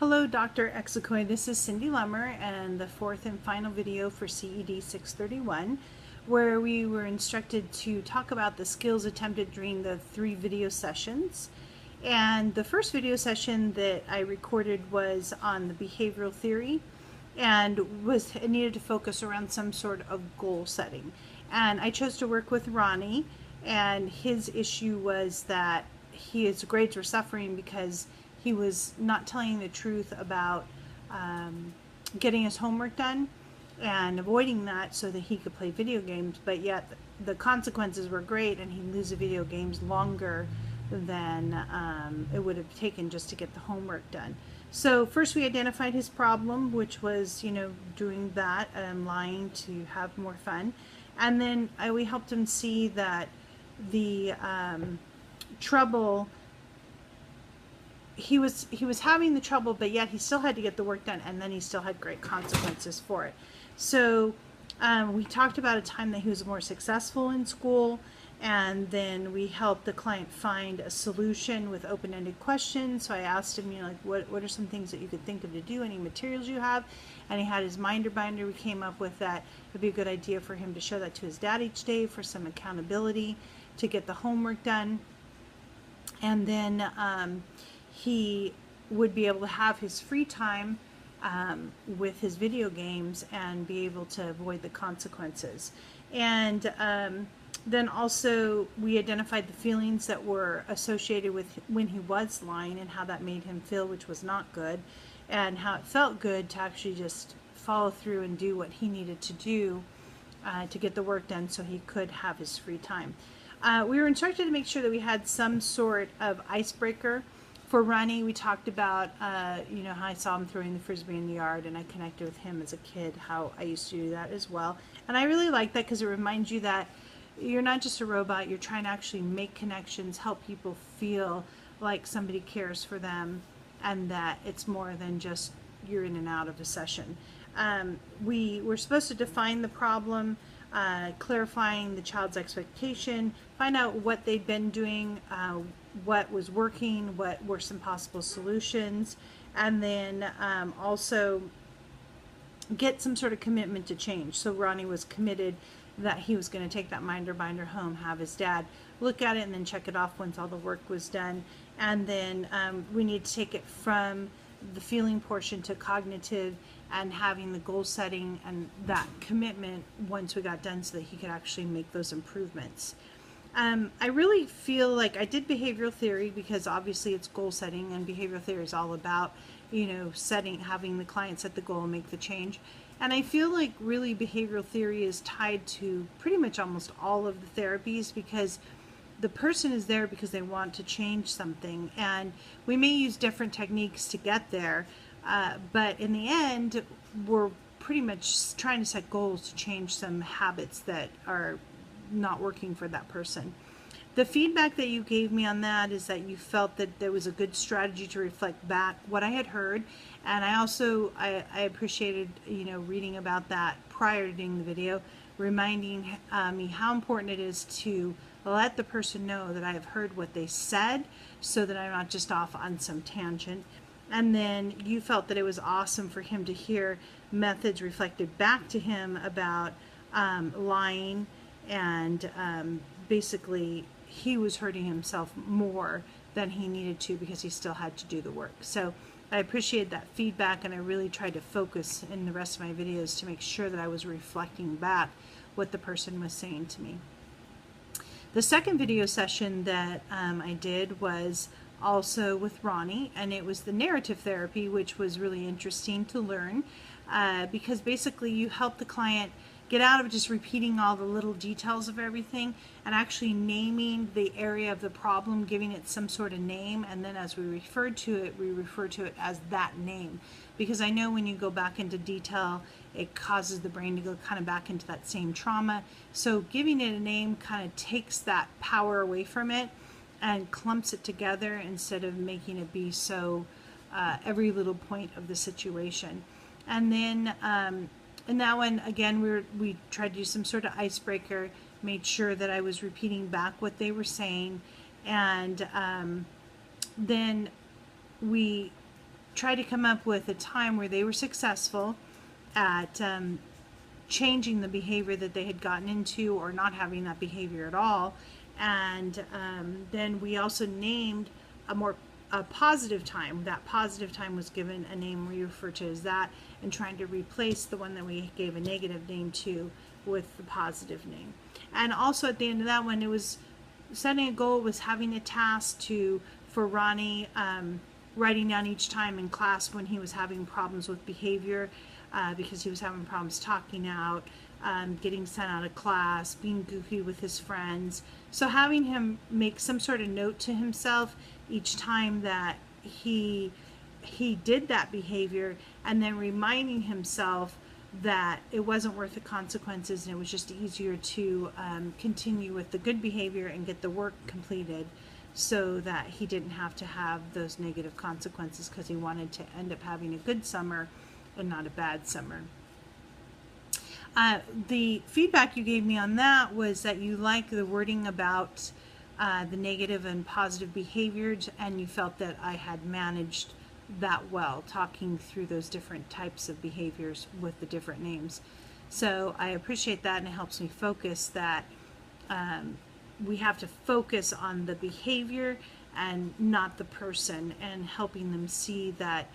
Hello, Dr. Exacoy. This is Cindy Lummer and the fourth and final video for CED 631, where we were instructed to talk about the skills attempted during the 3 video sessions. And the first video session that I recorded was on the behavioral theory and it needed to focus around some sort of goal setting. And I chose to work with Ronnie, and his issue was that his grades were suffering because he was not telling the truth about getting his homework done and avoiding that so that he could play video games, but yet the consequences were great and he'd lose the video games longer than it would have taken just to get the homework done. So first we identified his problem, which was, doing that and lying to have more fun. And then we helped him see that the trouble, he was having the trouble, but yet he still had to get the work done, and then he still had great consequences for it. So we talked about a time that he was more successful in school, and then we helped the client find a solution with open-ended questions. So I asked him, what are some things that you could think of to do, any materials you have? And he had his minder binder. We came up with that it would be a good idea for him to show that to his dad each day for some accountability to get the homework done. And then he would be able to have his free time with his video games and be able to avoid the consequences. And then also we identified the feelings that were associated with when he was lying and how that made him feel, which was not good, and how it felt good to actually just follow through and do what he needed to do to get the work done so he could have his free time. We were instructed to make sure that we had some sort of icebreaker for Ronnie. We talked about, how I saw him throwing the frisbee in the yard, and I connected with him as a kid, how I used to do that as well. And I really like that because it reminds you that you're not just a robot, you're trying to actually make connections, help people feel like somebody cares for them, and that it's more than just you're in and out of a session. We were supposed to define the problem, clarifying the child's expectation, find out what they'd been doing, what was working, what were some possible solutions, and then also get some sort of commitment to change. So Ronnie was committed that he was going to take that minder binder home, have his dad look at it, and then check it off once all the work was done. And then we need to take it from the feeling portion to cognitive and having the goal setting and that commitment once we got done so that he could actually make those improvements. I really feel like I did behavioral theory because obviously it's goal setting, and behavioral theory is all about, having the client set the goal and make the change. And I feel like really behavioral theory is tied to pretty much almost all of the therapies because the person is there because they want to change something, and we may use different techniques to get there, but in the end we're pretty much trying to set goals to change some habits that are not working for that person. The feedback that you gave me on that is that you felt that there was a good strategy to reflect back what I had heard, and I also I appreciated reading about that prior to doing the video, reminding me how important it is to let the person know that I have heard what they said so that I'm not just off on some tangent. And then you felt that it was awesome for him to hear methods reflected back to him about lying, and basically he was hurting himself more than he needed to because he still had to do the work. So I appreciate that feedback, and I really tried to focus in the rest of my videos to make sure that I was reflecting back what the person was saying to me. The second video session that I did was also with Ronnie, and it was the narrative therapy, which was really interesting to learn because basically you help the client get out of just repeating all the little details of everything and actually naming the area of the problem, giving it some sort of name, and then as we refer to it as that name. Because I know when you go back into detail, it causes the brain to go kind of back into that same trauma. So giving it a name kind of takes that power away from it and clumps it together instead of making it be so every little point of the situation. And then and that one, again, we tried to do some sort of icebreaker, made sure that I was repeating back what they were saying, and then we try to come up with a time where they were successful at changing the behavior that they had gotten into, or not having that behavior at all. And then we also named a positive time. That positive time was given a name we refer to as that, and trying to replace the one that we gave a negative name to with the positive name. And also at the end of that one, it was setting a goal, was having a task for Ronnie, writing down each time in class when he was having problems with behavior, because he was having problems talking out, getting sent out of class, being goofy with his friends. So having him make some sort of note to himself each time that he did that behavior, and then reminding himself that it wasn't worth the consequences, and it was just easier to continue with the good behavior and get the work completed, so that he didn't have to have those negative consequences, because he wanted to end up having a good summer and not a bad summer. The feedback you gave me on that was that you like the wording about the negative and positive behaviors, and you felt that I had managed that well, talking through those different types of behaviors with the different names. So I appreciate that, and it helps me focus that we have to focus on the behavior and not the person, and helping them see that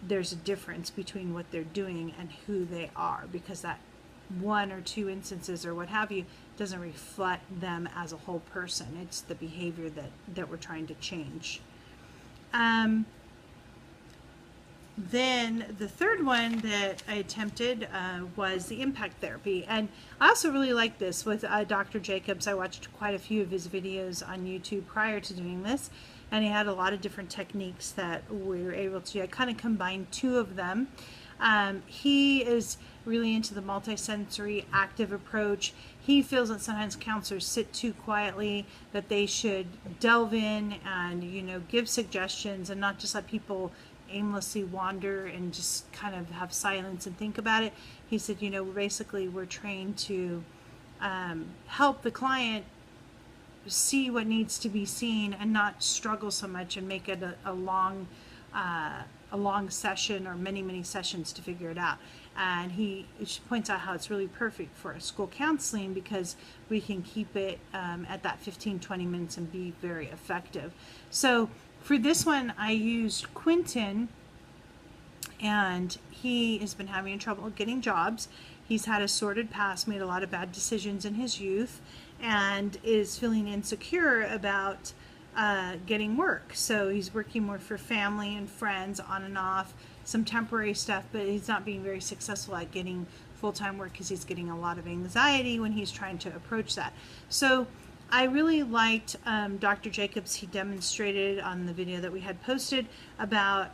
there's a difference between what they're doing and who they are, because that one or two instances or what have you doesn't reflect them as a whole person. It's the behavior that we're trying to change. Then the third one that I attempted was the impact therapy. And I also really like this with Dr. Jacobs. I watched quite a few of his videos on YouTube prior to doing this, and he had a lot of different techniques that we were able to. I kind of combined two of them. He is really into the multisensory active approach. He feels that sometimes counselors sit too quietly, that they should delve in and, give suggestions, and not just let people aimlessly wander and just kind of have silence and think about it. He said, basically we're trained to help the client see what needs to be seen, and not struggle so much and make it a long session, or many sessions to figure it out. And he points out how it's really perfect for school counseling, because we can keep it at that 15-20 minutes and be very effective. So for this one, I used Quentin, and he has been having trouble getting jobs. He's had a sordid past, made a lot of bad decisions in his youth, and is feeling insecure about getting work. So he's working more for family and friends on and off, some temporary stuff, but he's not being very successful at getting full-time work, because he's getting a lot of anxiety when he's trying to approach that. So I really liked Dr. Jacobs. He demonstrated on the video that we had posted about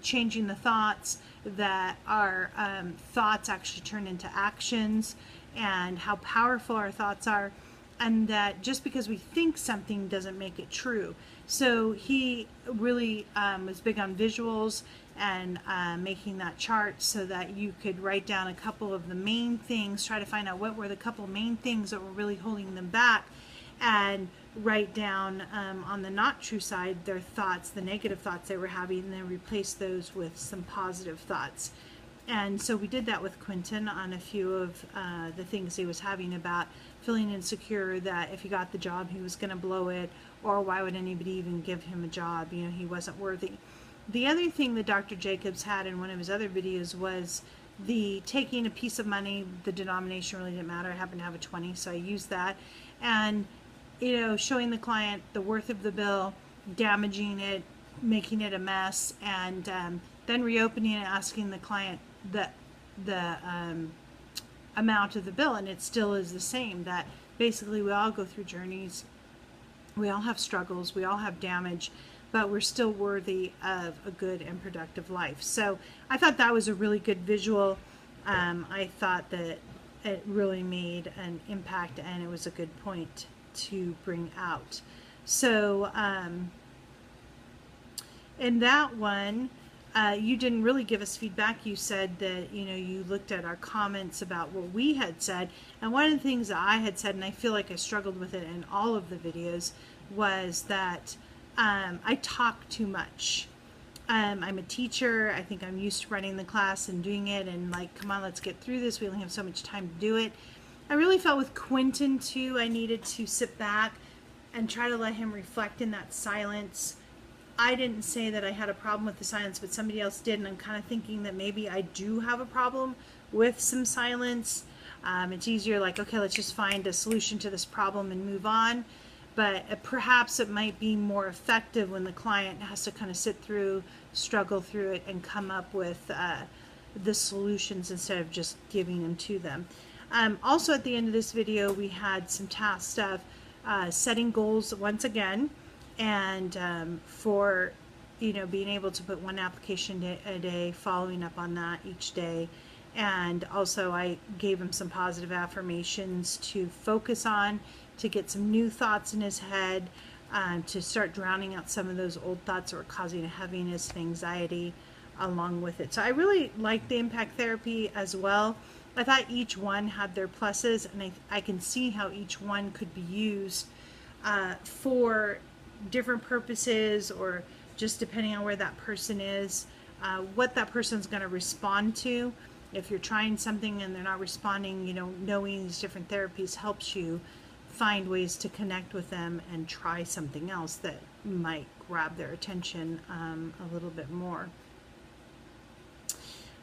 changing the thoughts, that our thoughts actually turn into actions, and how powerful our thoughts are, and that just because we think something doesn't make it true. So he really was big on visuals, and making that chart so that you could write down a couple of the main things, try to find out what were the couple main things that were really holding them back, and write down on the not true side their thoughts, the negative thoughts they were having, and then replace those with some positive thoughts. And so we did that with Quentin on a few of the things he was having, about feeling insecure that if he got the job he was going to blow it, or why would anybody even give him a job, he wasn't worthy. The other thing that Dr. Jacobs had in one of his other videos was the taking a piece of money. The denomination really didn't matter. I happened to have a 20, so I used that, and showing the client the worth of the bill, damaging it, making it a mess, and then reopening it and asking the client the amount of the bill, and it still is the same. That basically we all go through journeys, we all have struggles, we all have damage, but we're still worthy of a good and productive life. So I thought that was a really good visual. I thought that it really made an impact, and it was a good point to bring out. So in that one, you didn't really give us feedback. You said that you looked at our comments about what we had said, and one of the things that I had said, and I feel like I struggled with it in all of the videos, was that I talk too much. I'm a teacher. I think I'm used to running the class and doing it and like, come on, let's get through this. We only have so much time to do it. I really felt with Quentin too, I needed to sit back and try to let him reflect in that silence. I didn't say that I had a problem with the silence, but somebody else did, and I'm kind of thinking that maybe I do have a problem with some silence. It's easier like, okay, let's just find a solution to this problem and move on. But perhaps it might be more effective when the client has to kind of sit through, struggle through it, and come up with the solutions instead of just giving them to them. Also at the end of this video, we had some task stuff, setting goals once again, and for being able to put one application a day, following up on that each day. And also I gave him some positive affirmations to focus on, to get some new thoughts in his head, to start drowning out some of those old thoughts that were causing a heaviness and anxiety along with it. So I really liked the impact therapy as well. I thought each one had their pluses, and I can see how each one could be used for different purposes, or just depending on where that person is, what that person's going to respond to. If you're trying something and they're not responding, knowing these different therapies helps you find ways to connect with them and try something else that might grab their attention a little bit more.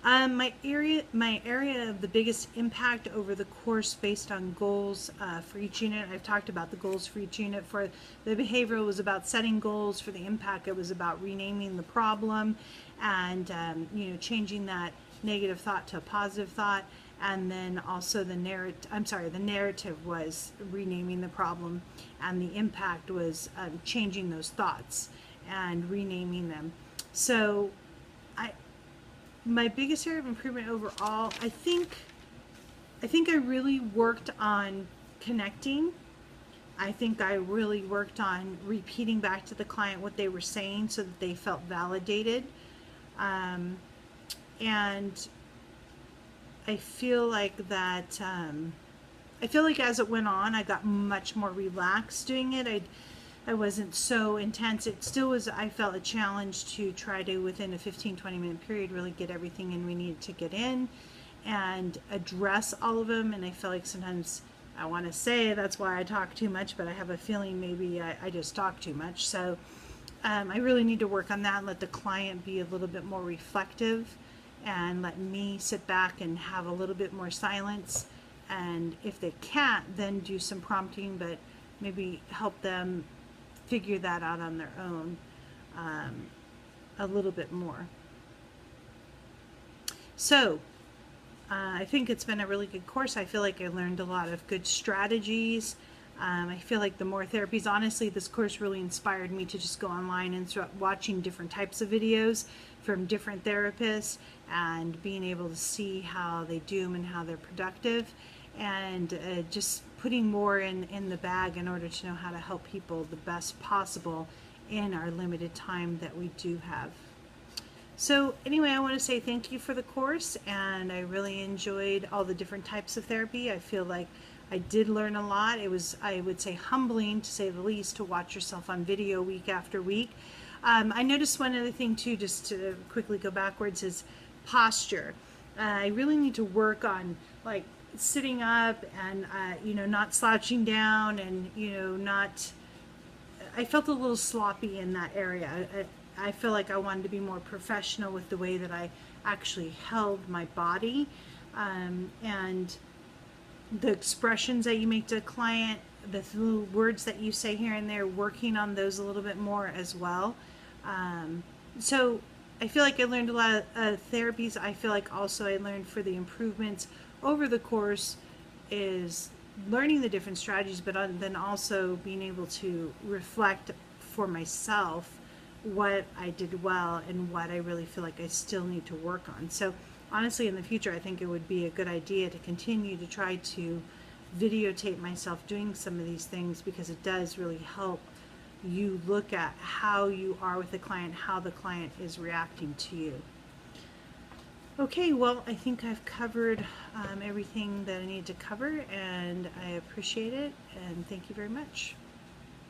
My area of the biggest impact over the course based on goals for each unit. I've talked about the goals for each unit. For the behavioral, was about setting goals. For the impact, it was about renaming the problem and changing that negative thought to a positive thought. And then also the narrative was renaming the problem, and the impact was changing those thoughts and renaming them. So my biggest area of improvement overall, I think I really worked on connecting. I think I really worked on repeating back to the client what they were saying so that they felt validated. And I feel like that, as it went on, I got much more relaxed doing it. I wasn't so intense. It still was, I felt, a challenge to try to, within a 15-20 minute period, really get everything in we needed to get in and address all of them. And I feel like sometimes I want to say that's why I talk too much, but I have a feeling maybe I just talk too much. So I really need to work on that and let the client be a little bit more reflective, and let me sit back and have a little bit more silence. And if they can't, then do some prompting, but maybe help them figure that out on their own a little bit more. So I think it's been a really good course. I feel like I learned a lot of good strategies. I feel like the more therapies, honestly, this course really inspired me to just go online and start watching different types of videos from different therapists and being able to see how they do them and how they're productive, and just putting more in the bag in order to know how to help people the best possible in our limited time that we do have. So anyway, I want to say thank you for the course, and I really enjoyed all the different types of therapy. I feel like I did learn a lot. It was, I would say, humbling, to say the least, to watch yourself on video week after week. I noticed one other thing too, just to quickly go backwards, is posture. I really need to work on like sitting up and not slouching down, and not. I felt a little sloppy in that area. I feel like I wanted to be more professional with the way that I actually held my body, and the expressions that you make to a client, the little words that you say here and there, working on those a little bit more as well. So I feel like I learned a lot of therapies. I feel like also I learned, for the improvements over the course, is learning the different strategies, but then also being able to reflect for myself what I did well and what I really feel like I still need to work on. So honestly, in the future, I think it would be a good idea to continue to try to videotape myself doing some of these things, because it does really help you look at how you are with the client, how the client is reacting to you. Okay, well, I think I've covered everything that I need to cover, and I appreciate it, and thank you very much.